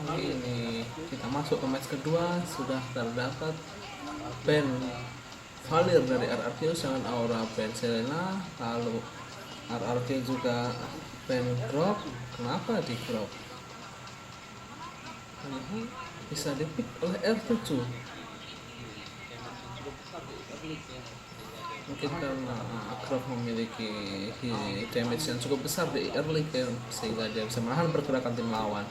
Kali ini kita masuk ke match kedua, sudah terdapat band Valir dari RRQ dengan aura band Selena, lalu RRQ juga band Grok. Kenapa di Grok? Bisa dipick oleh R7, mungkin karena Grok memiliki damage yang cukup besar di early game sehingga dia bisa menahan pergerakan tim lawan.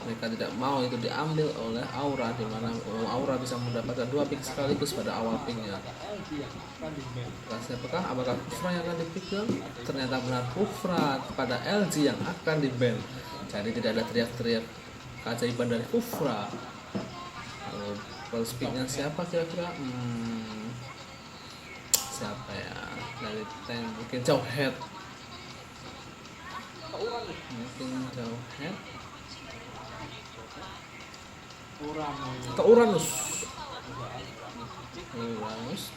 Mereka tidak mau itu diambil oleh Aura, di mana Aura bisa mendapatkan 2 pick sekaligus pada awal picknya. Siapakah? Apakah Kufra yang akan dipick? Ternyata benar Kufra pada LG yang akan di-ban. Jadi tidak ada teriak-teriak keajaiban dari Kufra. Lalu first picknya siapa kira-kira? Siapa ya? Dari tank mungkin Jauhead. Atau Uranus,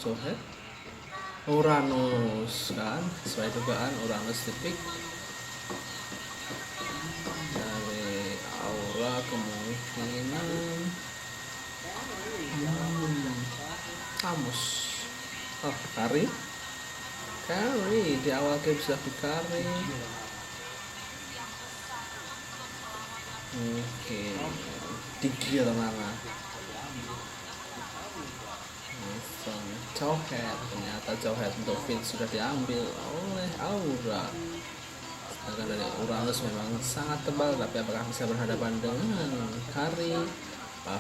Jauhead, Uranus kan, sesuai dugaan Uranus dipick dari Aura. Kemungkinan Camus, Kari di awal game sudah di Kari. Mungkin Digi atau mana? Jauhead, ternyata Jauhead untuk Finn sudah diambil oleh Aura. Sedangkan dari Uranus memang sangat tebal, tapi apakah bisa berhadapan dengan Kari,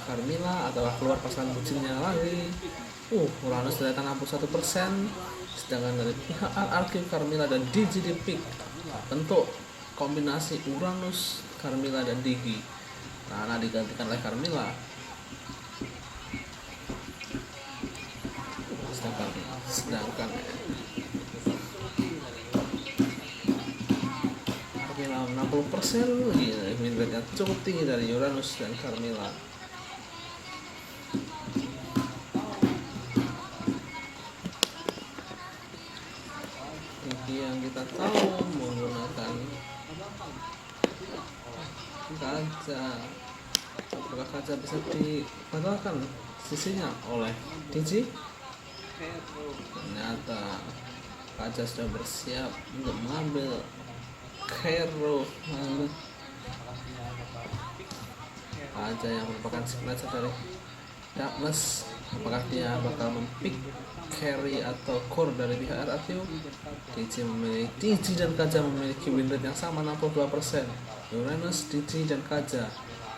Carmilla, atau keluar pasangan bucinnya lagi? Uranus ternyata 61%, sedangkan dari pihak RRQ Carmilla dan Digi di pick bentuk kombinasi Uranus, Carmilla, dan Digi. Karena digantikan oleh Carmilla. Sedangkan Carmilla 60%, win rate-nya cukup tinggi dari Uranus dan Carmilla. Ini yang kita tahu menggunakan kaca. Apakah kaca bisa dibatalkan sisinya oleh Digi? Ternyata kaca sudah bersiap untuk mengambil Kero. Kaca yang merupakan signature dari Darkness. Apakah dia bakal mempick carry atau core dari pihak RRQ? Digi dan Kaja memiliki win rate yang sama, 62%. Uranus, Digi, dan Kaja.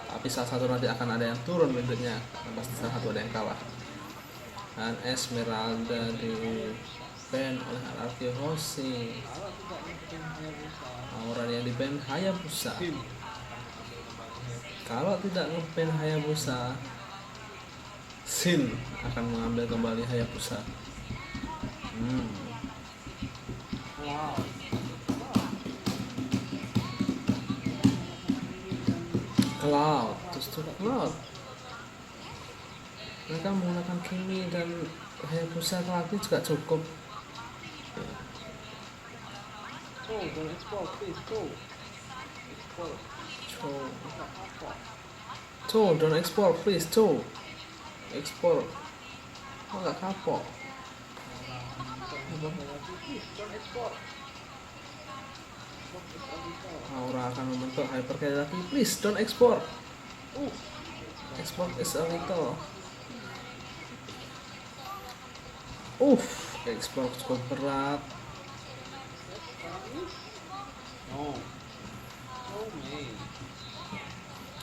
Tapi salah satu nanti akan ada yang turun win rate-nya, pasti salah satu ada yang kalah. Dan Esmeralda di ban oleh RRQ Hoshi. Aura yang di ban Hayabusa. Kalau tidak nge-ban Hayabusa, Sin akan mengambil kembali Hayabusa. Cloud, terus Cloud. Mereka menggunakan Kimi dan Hayabusa lagi juga cukup. Don't export please, export. Nggak kapok. Aura akan membentuk hyper carry lagi. Please don't export. Export is a little. Export cukup berat.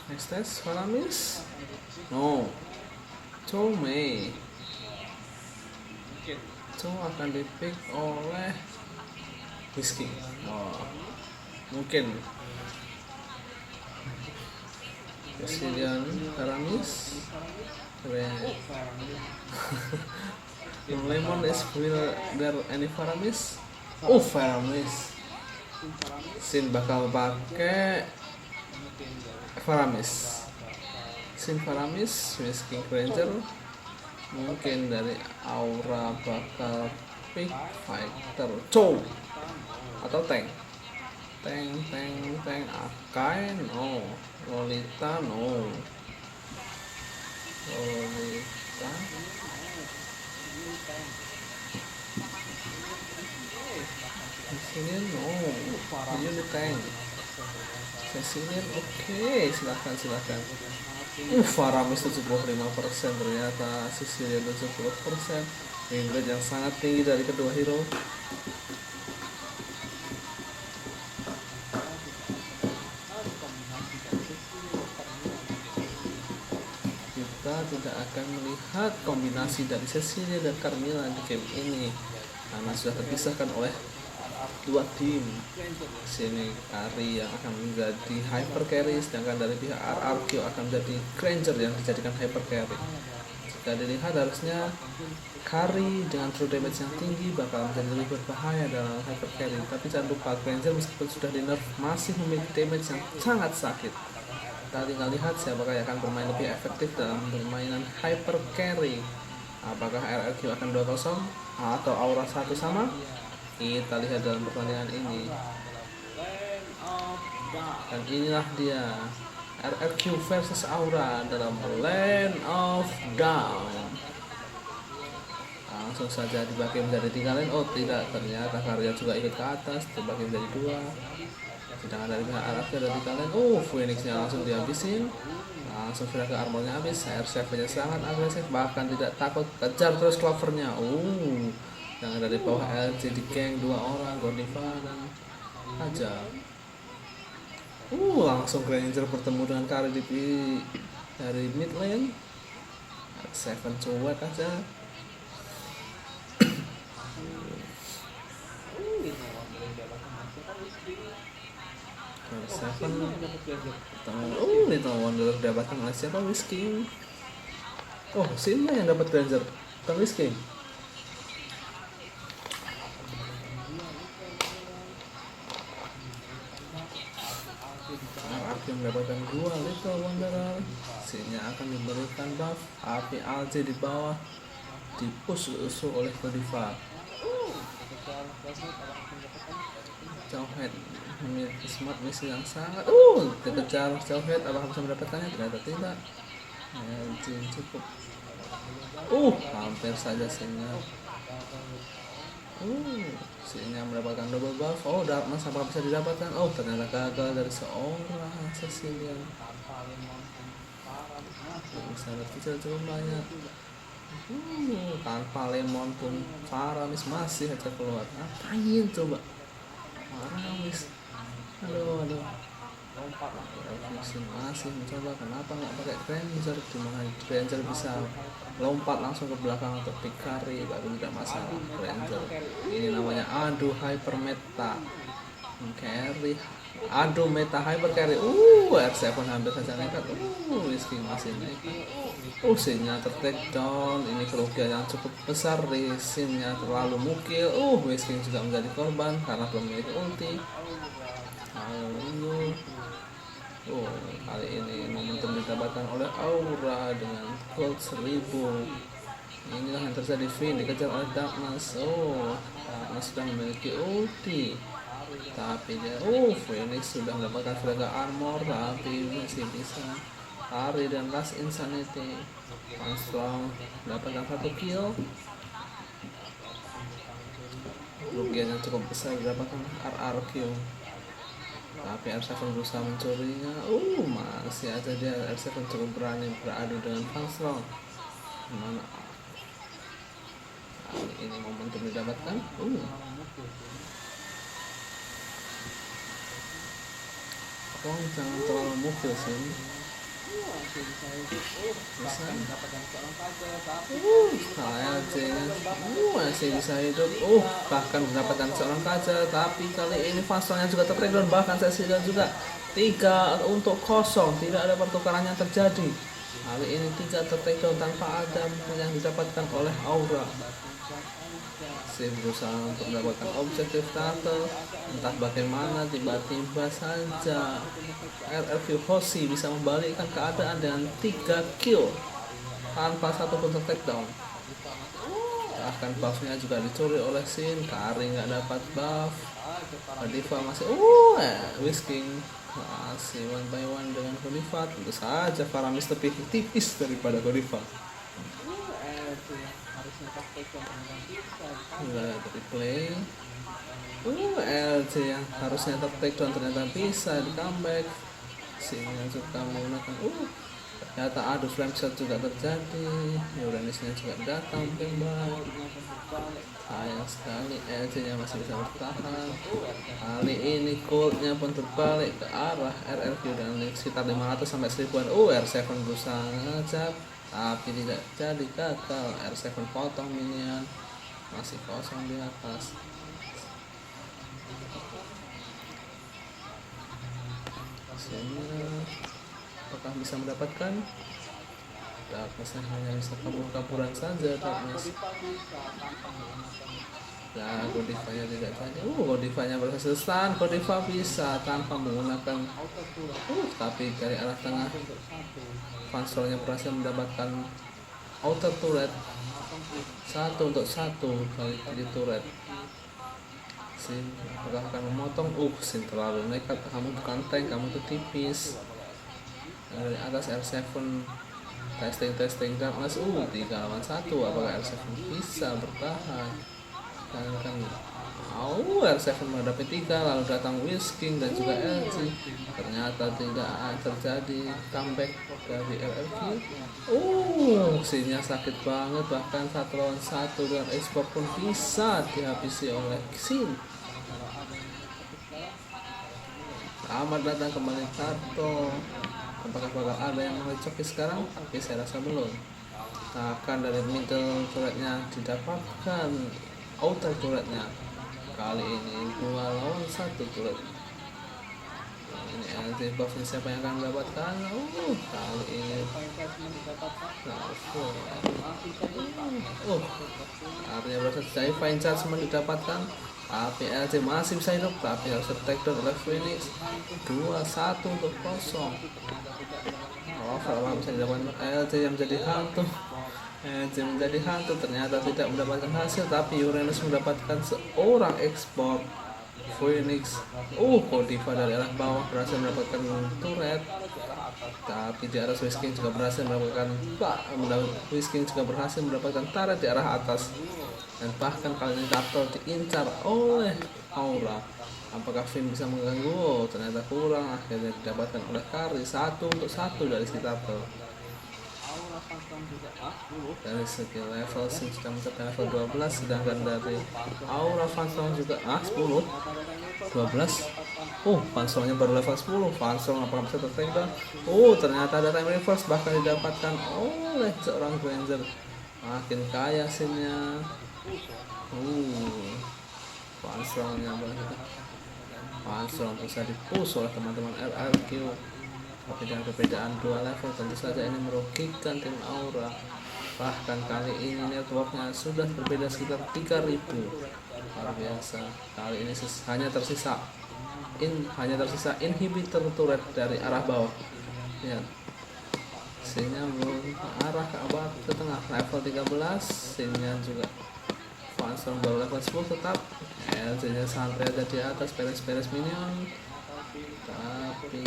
Next test, Falamis? No. Chomei. Akan dipick oleh Whiskey. Mungkin Presiden Falamis. Lemon is will there any Faramis? Faramis. Sin bakal pakai Faramis. Sin Faramis, Miss King Ranger. Mungkin dari Aura bakal pick Fighter Chow atau Tank. Tank Akai no. Lolita no. Lolita Cecilian no. Ini Tank Cecilian oke. Silahkan. Faramis 75%, ternyata Cecilian 70%. Win rate yang sangat tinggi dari kedua hero. Kita tidak akan melihat kombinasi dari Cecilia dan Carmilla di game ini karena sudah terpisahkan oleh dua tim. Sini Kari yang akan menjadi hyper carry, sedangkan dari pihak RRQ akan menjadi Granger yang dijadikan hyper carry. Jika dilihat harusnya Kari dengan true damage yang tinggi bakal menjadi lebih berbahaya dalam hyper carry, tapi jangan lupa Granger meskipun sudah di nerf masih memiliki damage yang sangat sakit. Kita tinggal lihat siapakah yang akan bermain lebih efektif dalam permainan hyper carry. Apakah RRQ akan 2-0 atau Aura 1 sama? Kita lihat dalam pertandingan ini. Dan inilah dia RRQ versus Aura dalam Land of Dawn. Langsung saja dibagi menjadi 3 lane. Tidak, ternyata Karya juga ikut ke atas, terbagi menjadi 2. Sedangkan dari pihak RRQ ada 3 lane. Phoenix-nya langsung dihabisin. Langsung sudah ke armornya habis. R7-nya sangat agresif, bahkan tidak takut kejar terus Clover-nya. Yang ada di bawah LG di geng 2 orang, Gordiva dan Aja. Langsung Granger bertemu dengan Kari dari mid lane. 7 cuek aja. Seven Little Wonder dapatkan oleh siapa? Whiskey. Sinma yang dapat Granger, bukan Whiskey. Api mendapatkan 2 Little Wanderer. Sinnya akan diberikan buff. Api Alje di bawah dipush oleh Gordiva. Jauhead memiliki smart misi yang sangat dikejar Jauhead. Apakah bisa mendapatkannya? Ternyata tidak. Cukup. Hampir saja Sinnya. Sinnya mendapatkan double buff. Darkness apakah bisa didapatkan? Ternyata gagal dari seorang Cecilian. Bisa berkecil cukup banyak. Tanpa lemon pun Faramis masih aja keluar. Ngapain coba Faramis? Aduh. Masih mencoba. Kenapa nggak pakai Granger? Dimana Granger bisa lompat langsung ke belakang untuk pick Kari, baru tidak masalah. Granger ini namanya adu hyper meta carry. Adu meta hyper carry. R7 hampir saja nekat. Whiskey masih nekat. Sinnya ter-take down. Ini kerugian yang cukup besar. Sinnya terlalu mukil. Whiskey juga menjadi korban karena belum memiliki ulti. Kali ini momentum didapatkan oleh Aura dengan gold 1000. Inilah yang terjadi. Finn dikejar oleh Darkness. Darkness sudah memiliki ulti, tapi dia Phoenix sudah mendapatkan Vega Armor, tapi masih bisa lari dan Last Insanity. Strong mendapatkan 1 kill. Kerugian yang cukup besar didapatkan RRQ, tapi R7 berusaha mencurinya. Masih aja dia. R7 cukup berani beradu dengan Strong. Mana kali ini momentum didapatkan. Jangan terlalu mukil sih. Masih bisa hidup. Bahkan mendapatkan seorang kaca, tapi kali ini Fasolnya juga tertredown. Bahkan Cecilia juga 3-0. Tidak ada pertukaran yang terjadi. Kali ini 3 tertredown tanpa ada yang didapatkan oleh Aura. Sin berusaha untuk mendapatkan objektif turtle, entah bagaimana tiba-tiba saja RRQ Hoshi bisa membalikkan keadaan dengan 3 kill tanpa satupun takedown. Bahkan buffnya juga dicuri oleh Sin. Kari nggak dapat buff. Godiva masih Whisking masih one by one dengan Godiva. Tentu saja Faramis lebih tipis daripada Godiva. Dari play LJ yang harusnya takedown ternyata bisa di comeback. Sin yang suka menggunakan ternyata adu flame shot juga terjadi. Uranusnya juga datang tembak. Sayang sekali LJ nya masih bisa bertahan. Kali ini coldnya pun terbalik ke arah RRQ dan sekitar 500 sampai 1000-an. R7 berusaha ngejab tapi tidak jadi, gagal. R7 potong minion, masih kosong di atas. Sehingga apakah bisa mendapatkan? Darkness hanya bisa kabur-kaburan saja. Darkness. Nah, Godivanya tidak jadi. Godivanya berhasil stun. Godiva bisa tanpa menggunakan tapi dari arah tengah Fanstrollnya berhasil mendapatkan outer turret 1 untuk 1 kali di turret. Sin apakah akan memotong? Sin terlalu nekat. Kamu bukan tank, kamu tuh tipis. Dari atas R7 testing Darkness 3 lawan 1. Apakah R7 bisa bertahan? Dan R7 menghadapi 3, lalu datang Whisking dan juga LG. Ternyata tidak terjadi comeback dari RRQ. Sinnya sakit banget, bahkan 1 lawan 1 dengan export pun bisa dihabisi oleh Sin. Selamat datang kembali Tato. Apakah bakal ada yang mengecoki sekarang? Tapi saya rasa belum. Akan dari middle turretnya didapatkan outer turretnya. Kali ini 2 lawan 1 turret. Ini LJ buff siapa yang akan mendapatkan? Kali ini artinya berhasil dari fine judgment didapatkan. Tapi LJ masih bisa hidup, tapi harus takedown oleh Phoenix. 2-1 untuk kosong. Kalau bisa didapatkan LJ yang menjadi hantu. Menjadi hantu ternyata tidak mendapatkan hasil, tapi Uranus mendapatkan seorang ekspor. Phoenix Godiva dari arah bawah berhasil mendapatkan turret, tapi di arah Whisking juga berhasil mendapatkan turret di arah atas. Dan bahkan kali ini Turtle diincar oleh Aura. Apakah Finn bisa mengganggu? Ternyata kurang, akhirnya didapatkan oleh Kari. 1 untuk 1 dari si Turtle. Dari segi level Sin sudah mencapai level 12, sedangkan dari Aura Fansong juga 10 12. Fansongnya baru level 10. Fansong apakah bisa tertakedown? Ternyata ada time reverse bahkan didapatkan oleh seorang Granger. Makin kaya Sinnya. Fansong bisa dipush oleh teman-teman RRQ. Tapi dengan perbedaan 2 level tentu saja ini merugikan tim Aura. Bahkan kali ini networknya sudah berbeda sekitar 3000. Luar biasa. Kali ini hanya tersisa inhibitor turret dari arah bawah. Ya. Sinnya arah ke tengah level 13. Sinnya juga Fansong baru level 10 tetap. LJ-nya santai aja di atas, beres-beres minion. Tapi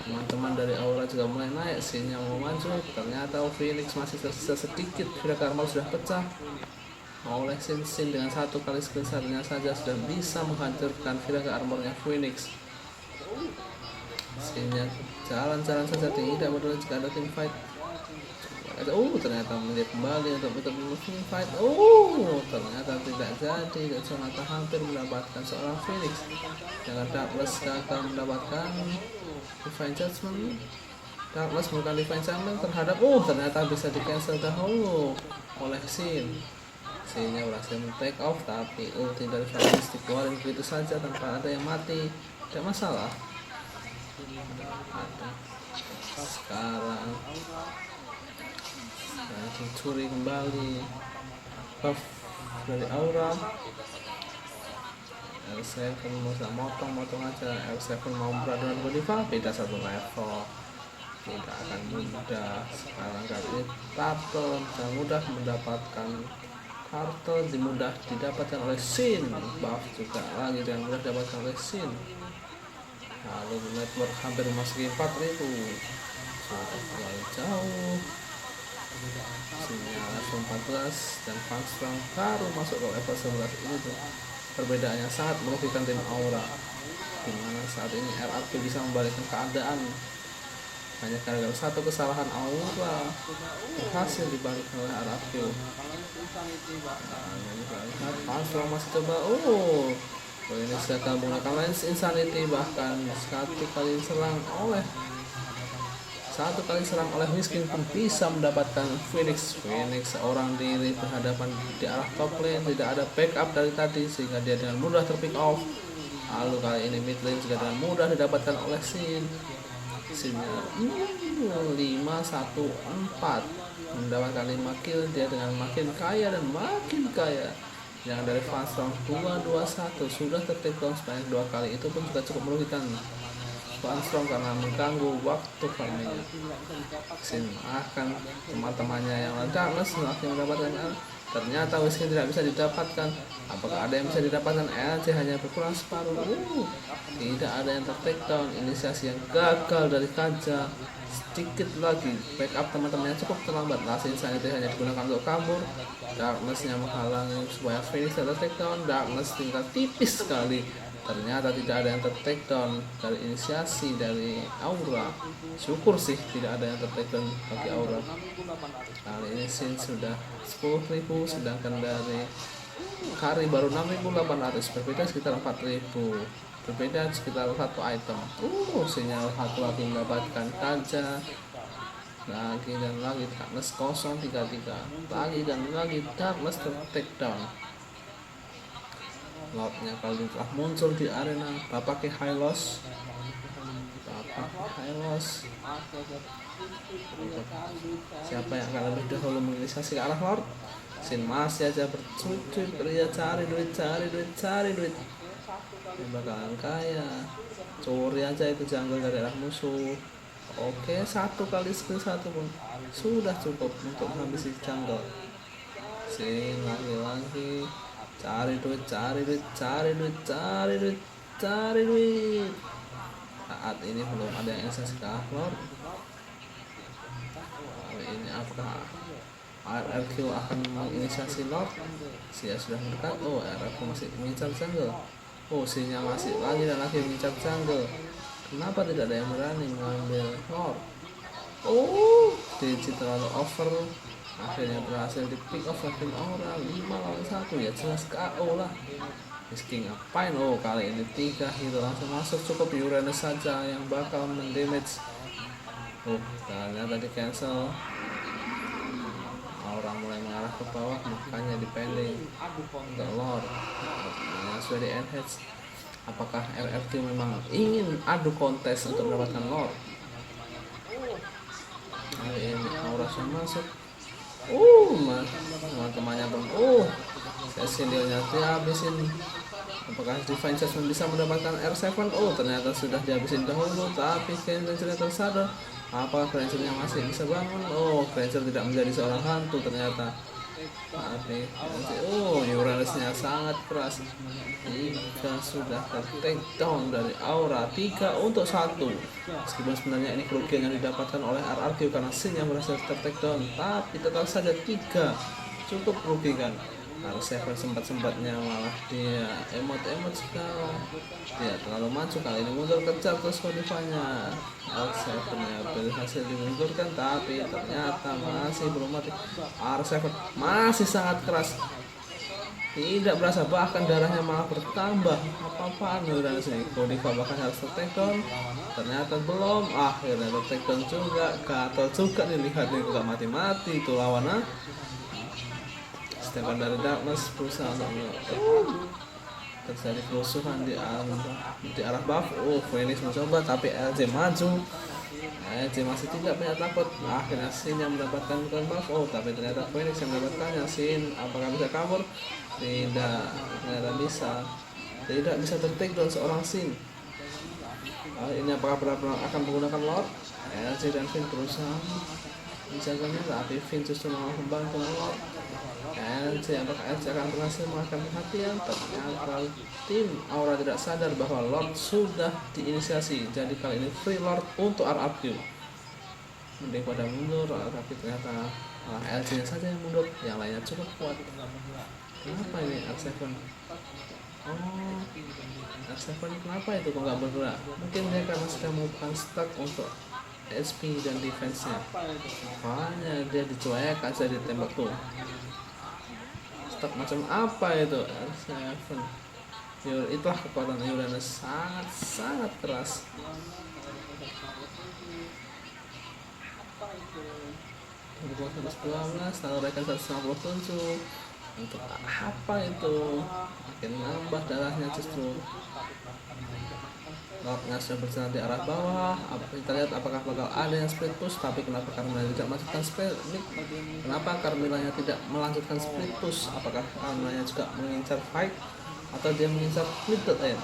teman-teman dari Aura juga mulai naik. Sinnya mau maju, ternyata Phoenix masih tersisa sedikit. Viraga Armor sudah pecah oleh Sin dengan 1 kali skill satunya saja sudah bisa menghancurkan Viraga Armornya Phoenix. Sinnya jalan-jalan saja, tidak peduli jika ada team fight. Ternyata menjadi kembali untuk team fight. Ternyata tidak jadi. Ternyata hampir mendapatkan seorang Phoenix. Dengan Darkness gagal mendapatkan Divine Judgment. Darkness melakukan Divine Judgment terhadap ternyata bisa di cancel dahulu oleh Sin. Sinnya berhasil take off, tapi ulti dari Phoenix dikeluarin begitu saja tanpa ada yang mati. Tidak masalah. Sekarang dicuri kembali. buff dari aura. R7 bisa motong aja. R7 mau beraduan Godiva, beda satu level, tidak akan mudah. Sekarang kali Turtle dan mudah mendapatkan Turtle, mudah didapatkan oleh Sin. Buff juga lagi dengan mudah didapatkan oleh Sin. Lalu network hampir memasuki 4000, sudah terlalu jauh. Sinyal level 14 dan Fanstrong baru masuk ke level 11. Ini tuh perbedaannya sangat merugikan tim Aura, dimana saat ini RRQ bisa membalikkan keadaan hanya gara-gara satu kesalahan Aura berhasil dibalikkan oleh RRQ. Lihat Fanstrong masih coba, ini sudah menggunakan Lens Insanity, bahkan satu kali serang oleh Miskin pun bisa mendapatkan Phoenix seorang diri berhadapan di arah top lane, tidak ada backup dari tadi sehingga dia dengan mudah terpick off. Lalu kali ini mid lane juga dengan mudah didapatkan oleh Sinnya 514 mendapatkan 5 kill, dia dengan makin kaya dan makin kaya. Yang dari Fanstrong 221 sudah tertakedown sebanyak 2 kali, itu pun juga cukup merugikan Fanstrong karena mengganggu waktu farmingnya. Sin akan teman-temannya yang Darkness semakin mendapatkan ternyata Whisky tidak bisa didapatkan. Apakah ada yang bisa didapatkan? LC hanya berkurang separuh. Tidak ada yang tertakedown. Inisiasi yang gagal dari Kaja. Sedikit lagi backup teman-temannya cukup terlambat. Last Insanity hanya digunakan untuk kabur. Darkness-nya menghalangi supaya Phoenix tertakedown. Darkness tinggal tipis sekali. Ternyata tidak ada yang tertakedown dari inisiasi dari Aura. Syukur sih tidak ada yang tertakedown bagi Aura. Kali ini Sin sudah 10.000, sedangkan dari Kari baru 6.800, berbeda sekitar 4.000, berbeda sekitar satu item. Sinyal satu lagi mendapatkan Kaja, lagi dan lagi Darkness 033, lagi dan lagi Darkness tertakedown. Lordnya kali ini telah muncul di arena. Bapaknya Hylos. Siapa yang akan lebih dahulu menginisiasi ke arah Lord? Sin masih aja bercucuk, dia cari duit. Dia bakalan kaya. Curi aja itu jungle dari arah musuh. Oke, 1 kali skill 1 pun sudah cukup untuk menghabisi jungle. Sin lagi cari duit. Saat ini belum ada yang inisiasi ke Lord. Ini apakah RRQ akan menginisiasi Lord? Sia sudah mendekat. RRQ masih mengincar jungle. Sinya masih lagi dan lagi mengincar jungle. Kenapa tidak ada yang berani mengambil Lord? DJ terlalu over. Akhirnya berhasil di pick off tim Aura 5-1, ya jelas KO lah. Miskin ngapain? Kali ini 3 hero langsung masuk, cukup Uranus saja yang bakal mendamage. Ternyata di cancel. Aura mulai mengarah ke bawah, makanya dipending untuk Lord. Sudah di enhance. Apakah RRQ memang ingin adu kontes untuk mendapatkan Lord? Kali ini Aura sudah masuk. Teman-temannya pun Cecilio-nya dihabisin. Apakah Divine Judgment bisa mendapatkan R7? Ternyata sudah dihabisin dahulu, tapi Granger tersadar. Apakah Granger-nya masih bisa bangun? Granger tidak menjadi seorang hantu ternyata. Tapi Uranus-nya sangat keras. 3 sudah tertakedown dari Aura, 3-1. Meskipun sebenarnya ini kerugian yang didapatkan oleh RRQ karena Sin yang berhasil tertakedown, tapi tetap saja 3 cukup merugikan. R7 sempat-sempatnya malah dia emot-emot segala. Dia terlalu maju, kali ini mundur kejar terus Godivanya. R7-nya berhasil dimundurkan, tapi ternyata masih belum mati. R7 masih sangat keras, tidak berasa, bahkan darahnya malah bertambah. Apa-apaan Uranus ini. Godiva bahkan harus tertakedown, ternyata belum. Akhirnya tertakedown juga. Gatel juga nih, lihat nih, gak mati-mati itu lawannya. Sedangkan dari Darkness berusaha untuk terjadi kerusuhan di arah buff. Phoenix mencoba, tapi LJ maju. Masih tidak punya takut. Akhirnya Sin yang mendapatkan buff. Oh, tapi ternyata Phoenix yang mendapatkannya. Sin apakah bisa kabur? Tidak, ternyata bisa. Tidak bisa ter-takedown seorang Sin. Ini apakah benar-benar akan menggunakan Lord? LJ dan Finn berusaha menjaganya, tapi Finn justru malah membantu Lord. Apakah LJ akan berhasil mengalahkan perhatian? Ternyata tim Aura tidak sadar bahwa Lord sudah diinisiasi. Jadi kali ini free Lord untuk RRQ. Mending pada mundur, tapi ternyata LJ nya saja yang mundur, yang lainnya cukup kuat. Kenapa ini R7? Oh, R7 kenapa itu kok nggak bergerak? Mungkin dia karena sedang melakukan stuck untuk SP dan defense-nya. Makanya dia dicuek aja ditembak tuh. Stuck macam apa itu R7? Itulah kekuatan Uranus, sangat keras. Untuk 112, lalu mereka 157. Untuk apa itu? Makin nambah darahnya justru. Lordnya sudah berjalan di arah bawah. Kita lihat apakah bakal ada yang split push, tapi kenapa Carmilla tidak melanjutkan split? Kenapa Carmilla tidak melanjutkan split push? Apakah Carmilla juga mengincar fight atau dia mengincar middle lane?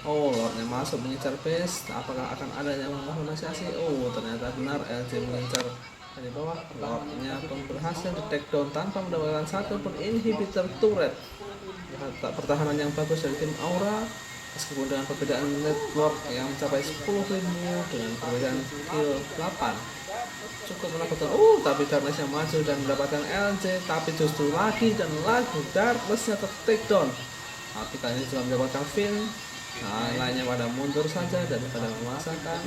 Oh, Lordnya masuk mengincar base. Apakah akan ada yang menginisiasi? Oh, ternyata benar LJ mengincar dari bawah. Lordnya pun berhasil di take down tanpa mendapatkan satu pun inhibitor turret. Pertahanan yang bagus dari tim Aura, meskipun dengan perbedaan network yang mencapai 10.000 dengan perbedaan kill 8 cukup menakutkan. Tapi Darkness yang maju dan mendapatkan LJ, tapi justru lagi dan lagi Darkness-nya take down. Tapi kali ini juga mendapatkan Finn. Lainnya pada mundur saja daripada memaksakan.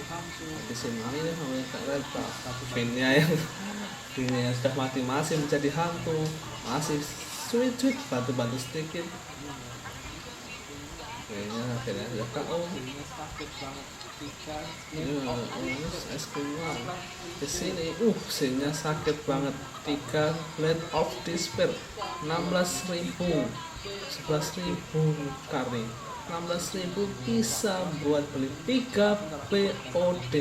Di sini memiliki Redpa. Finn-nya yang sudah mati masih menjadi hantu, masih sweet bantu sedikit. Akhirnya sudah KO. Di sini sinnya sakit banget. 3 Blade of Despair 16.000 11.000 kali. 16.000 bisa buat beli 3 POD.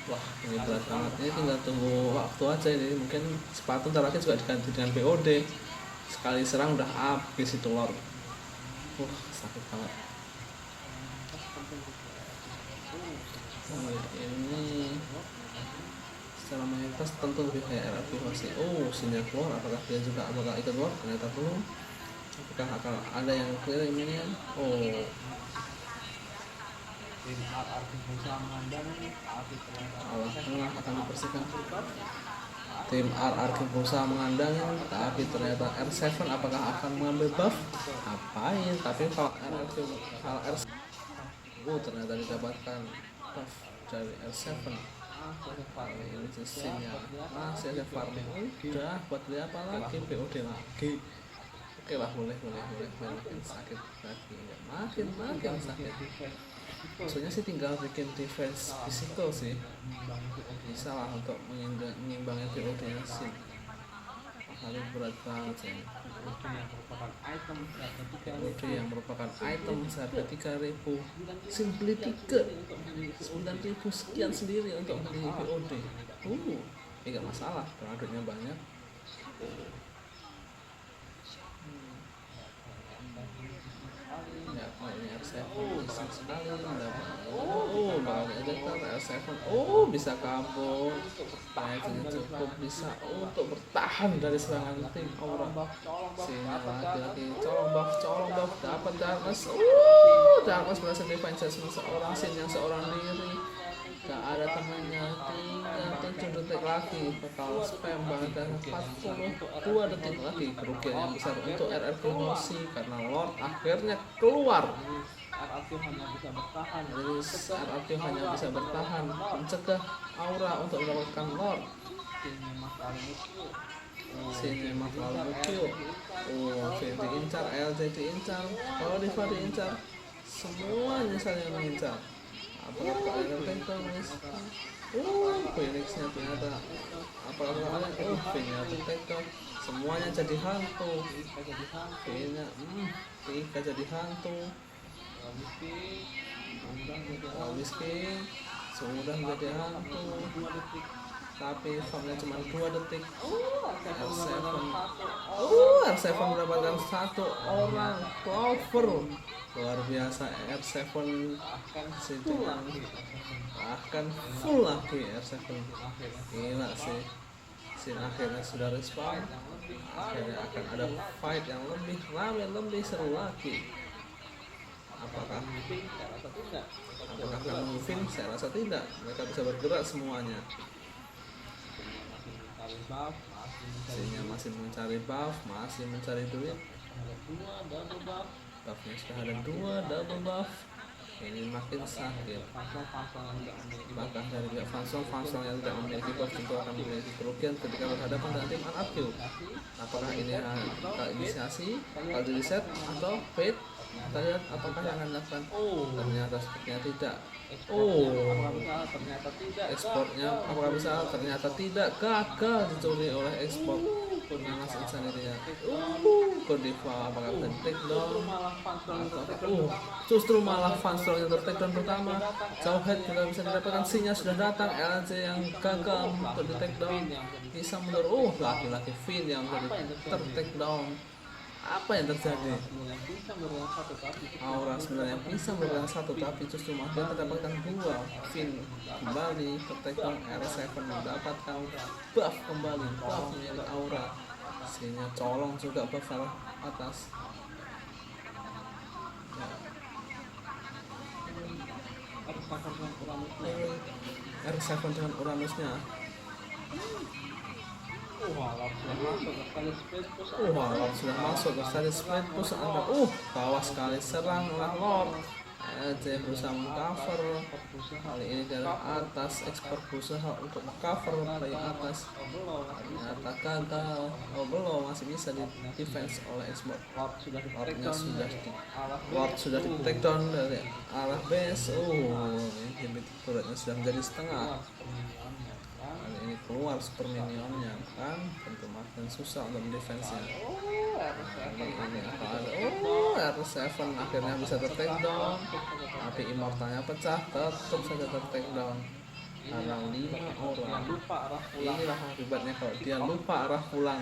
Wah, ini berat banget. Ini tinggal tunggu waktu aja ini. Mungkin sepatu ntar lagi juga diganti dengan POD. Sekali serang udah habis itu Lord. Sakit banget. Ini secara mayoritas tentu lebih kayak RRQ masih. Sinyal keluar. Apakah dia juga bakal ikut Lord? Ternyata belum. Apakah akan ada yang clear minion? Allah akan dibersihkan. Tim RRQ berusaha mengandang, tapi ternyata R7 apakah akan mengambil buff? Apain? Tapi kalau R7 ternyata didapatkan buff dari R7. Ini sisinya masih ada farming. Udah buat beli apa lagi? POD lagi. Oke lah, boleh makin sakit lagi, makin sakit. Maksudnya sih tinggal bikin defense physical sih, bisa lah untuk mengimbangin POD-nya sih. Lalu berat banget sih. POD yang merupakan item seharga 3.000, Sin beli 9.000 sekian sendiri untuk beli POD. Enggak masalah, karena duitnya banyak. Ini R7 bisa sekali bakal diajakkan R7. Bisa kabur. Kayaknya cukup bisa untuk bertahan dari serangan tim Aura. Sini lagi colong buff dapat Darkness. Darkness berhasil defense seorang Sin yang seorang diri. Gak ada temannya. Tinggal 7 detik lagi bakal spam banget dan 42 detik lagi. Kerugian yang besar untuk RRQ Nosi karena Lord akhirnya keluar. Jadi RRQ hanya bisa bertahan mencegah Aura untuk mendapatkan Lord. Sini terlalu mukil. Finn diincar, LJ diincar, kalau Diva diincar, semuanya saling mengincar. Apakah ada Phoenix? Phoenix-nya ternyata apakah ada? Phoenix-nya tertekan. Semuanya jadi hantu. Phoenix-nya Tika jadi hantu. Whiskey sudah menjadi hantu, tapi farmnya cuma 2 detik. R7 mendapatkan 1 orang clover, luar biasa. R7 dengan bahkan full lagi. R7 gila sih. Scene akhirnya sudah respawn, akhirnya akan ada fight yang lebih ramai, lebih seru lagi. Apakah akan mungkin? Saya rasa tidak. Mereka bisa bergerak semuanya. Sehingga masih mencari buff, masih mencari duit. Buffnya sudah ada 2 double buff. Ini makin sakit. Bahkan dari pihak Fansong yang tidak memiliki buff tentu akan memiliki kerugian ketika berhadapan dengan tim RQ. Apakah ini bakal inisiasi, bakal di reset, atau fade? Kita lihat apakah yang akan dilakukan. Ternyata sepertinya tidak. Ekspornya apakah bisa? Ternyata tidak. Gagal dicuri oleh ekspor. Nanas Insanity ya. Godiva apakah bisa di take down? Justru malah Fansong yang ter-take down pertama. Jauhead juga bisa didapatkan. Sinya sudah datang. LJ yang gagal untuk di take down. Bisa mundur. Laki-laki Finn yang bisa ter-take down. Apa yang terjadi? Aura sebenarnya bisa memberikan 1, tapi justru malah dia mendapatkan 2. Finn kembali ter-take down. R7 mendapatkan buff kembali, buff milik Aura. Sehingga colong juga buff atas. R7 dengan Uranusnya. Sudah masuk ke sekali split push anda. Bawah sekali serang oleh Lord. LJ berusaha mengcover. Kali ini dari atas, ekspor berusaha untuk cover dari atas. Ternyata gagal. Belum, masih bisa di defense oleh ekspor. Lord sudah di take down dari arah base. Inhibit turretnya sudah menjadi setengah. Kali ini keluar super minionnya kan, tentu makin susah untuk defense-nya. Ini apa ada? R7 akhirnya bisa ter-take down, tapi immortalnya pecah, tetap saja ter-take down karena 5 orang. Inilah akibatnya kalau dia lupa arah pulang.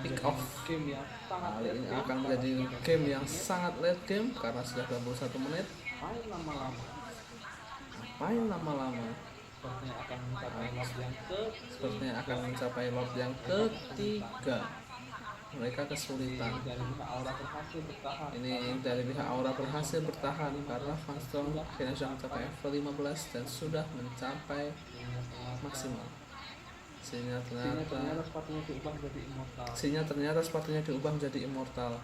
Pick off. Kali ini akan menjadi game yang sangat late game karena sudah 21 menit. Ngapain lama-lama? Sepertinya akan mencapai lot yang ketiga. Mereka kesulitan. Ini dari pihak Aura berhasil bertahan karena Fansong akhirnya sudah mencapai level 15 dan sudah mencapai maksimal. Sehingga ternyata sepatunya diubah menjadi immortal.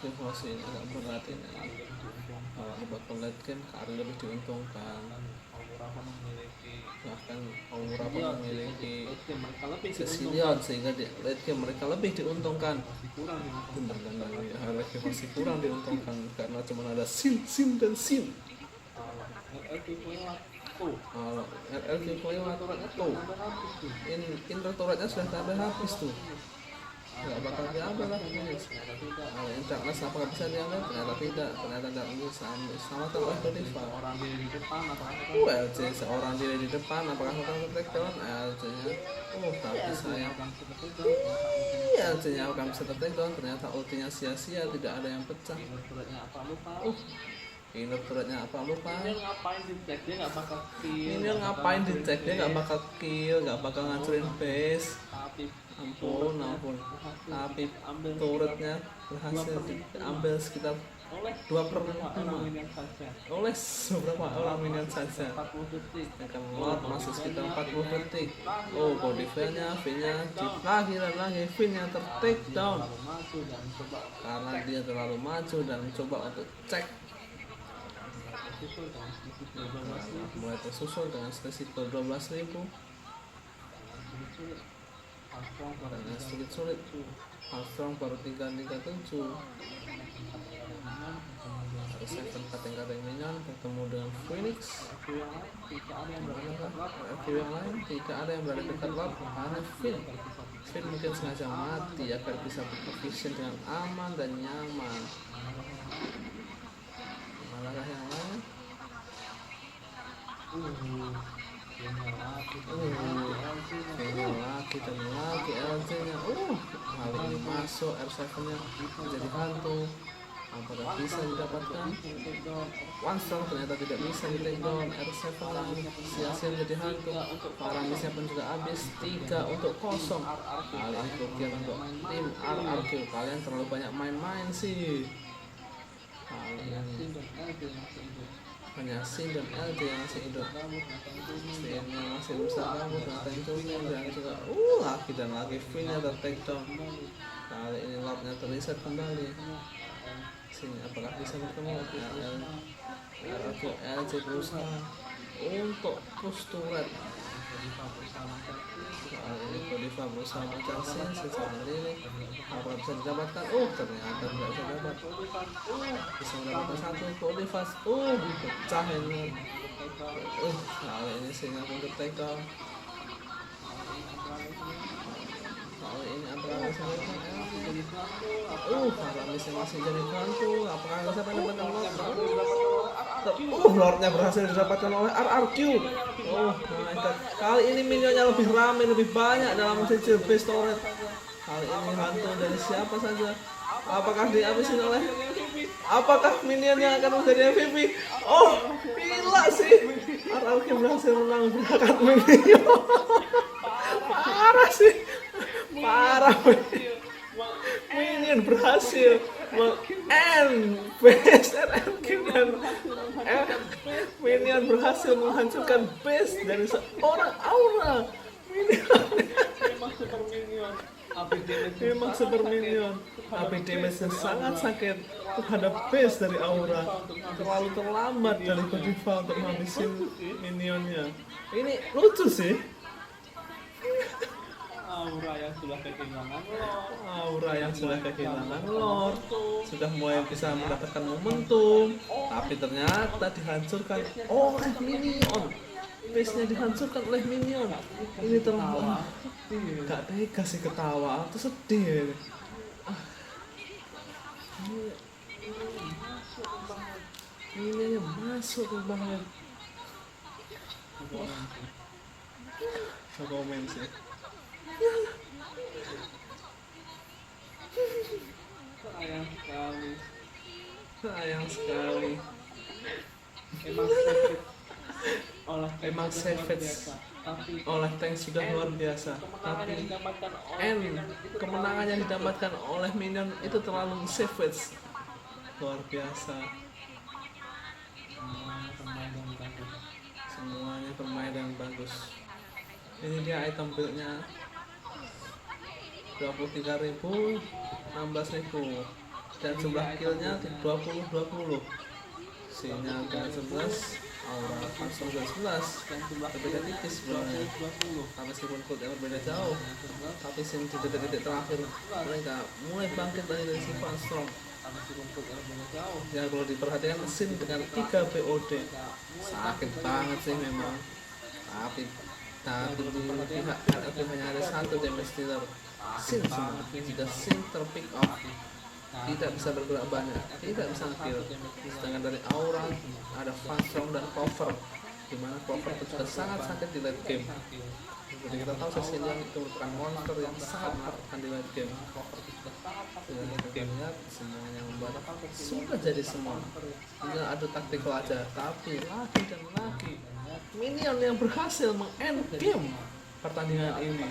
Masih agak berat ini. Kalau bakal late game Kari lebih diuntungkan. Bahkan Aura pun memiliki Cecilion sehingga di late game mereka lebih diuntungkan. Bener kan, late game masih kurang diuntungkan karena cuma ada Sin dan Sin. Kalau RLQ kelewat tuh, inner turretnya sudah sampai habis tuh. Gak bakal diambil lah ini. Kalau Darkness apakah bisa diambil? Ternyata tidak. Ternyata tidak bisa ambil. Sama oleh Godiva. LJ seorang diri di depan. Apakah akan ke-take down? LJ nya tapi sayang. LJ nya akan bisa ter-take down. Ternyata ultinya sia-sia. Tidak ada yang pecah. Inner turretnya apa lupa? Ini ngapain dicek? Dia gak bakal kill. Gak bakal ngancurin base. Ampun. Tapi turretnya berhasil diambil sekitar 2/5 oleh beberapa orang minion saja. Akan Lord masih sekitar 40 detik. Godiva-nya, V-nya lagi dan lagi. V-nya ter-take down karena dia terlalu maju dan mencoba untuk cek. Mulai tersusul dengan selisih 12.000. Karena sulit Armstrong baru 337. Seven kating-kating minion bertemu dengan Phoenix. Manakah RQ yang lain? Tidak ada yang berada dekat lab karena Finn mungkin sengaja mati agar bisa bervision dengan aman dan nyaman. Manakah yang lain? Kayaknya lagi dan lagi LJ nya. Kali ini masuk R7 nya menjadi hantu. Apakah bisa didapatkan? One strong ternyata tidak bisa di take down. R7 sia-sia menjadi hantu. Para misinya pun juga habis. 3-0. Kali ini kerugian untuk tim RRQ. Kalian terlalu banyak main-main sih. Kali ini hanya Sin dan LJ yang masih hidup. Sin yang masih berusaha kabur dan Tentunya dan juga lagi dan lagi Finn nya take down. Kali ini lobnya terreset kembali. Sin apakah bisa bertemu? LJ berusaha untuk push turret. Kali ini Kodiva berusaha mencari Sin secara diri. Apakah bisa didapatkan? Ternyata tidak bisa dapat. Bisa mendapatkan satu Kodiva. Pecah ini. Kali ini Sin pun take down. Kali ini apakah bisa mendapatkan? Karamisnya masih jadi hantu. Apakah bisa mendapatkan Lord? Lordnya berhasil didapatkan oleh RRQ. My God. Kali ini minionnya lebih ramai, lebih banyak dalam sisi base turret. Kali ini hantu dari siapa saja? Apakah dihabisin oleh? Apakah minion yang akan menjadi MVP? Gila sih. RRQ berhasil menang berkat minion. Parah sih. Parah. Minion berhasil base RRQ dan Minion berhasil menghancurkan base dari seorang Aura. Memang super minion. Tapi damage-nya sangat sakit terhadap base dari Aura. Terlalu terlambat dari Kodiva untuk menghabisin minionnya. Ini lucu sih. Aura yang sudah kehilangan Lord sudah mulai bisa mendapatkan momentum, tapi ternyata dihancurkan oleh minion. Base-nya dihancurkan oleh minion. Ini terlalu gak tega sih, ketawa atau sedih. Minionnya masuk ke bahaya. Komen sih. Sayang sekali. Emang savage oleh tank sudah luar biasa, tapi kemenangan yang didapatkan oleh minion itu terlalu savage, luar biasa. Semuanya permainan bagus. Ini dia item build-nya 23.000, 16.000, dan jumlah kill-nya 20-20. Sinnya dengan 11, Aura langsung dengan 11, berbeda tipis sebenarnya. Meskipun code yang berbeda jauh, tapi Sin di detik-detik terakhir mereka mulai bangkit dari sifat strong. Yang perlu diperhatikan Sin dengan 3 BOD sakit banget sih memang, tapi di pihak RRQ hanya ada satu damage dealer, Sin semua. Jika Sin terpick off, tidak bisa bergerak banyak, tidak bisa kill. Sedangkan dari Aura ada Faststrong dan Clover, dimana Clover itu juga sangat sakit di late game. Jadi kita tahu Cecilion itu merupakan monster yang sangat mematikan di late game. Dan kita lihat semuanya membuat sudah jadi semua, tinggal adu taktikal aja. Tapi lagi dan lagi minion yang berhasil meng-end game pertandingan ini.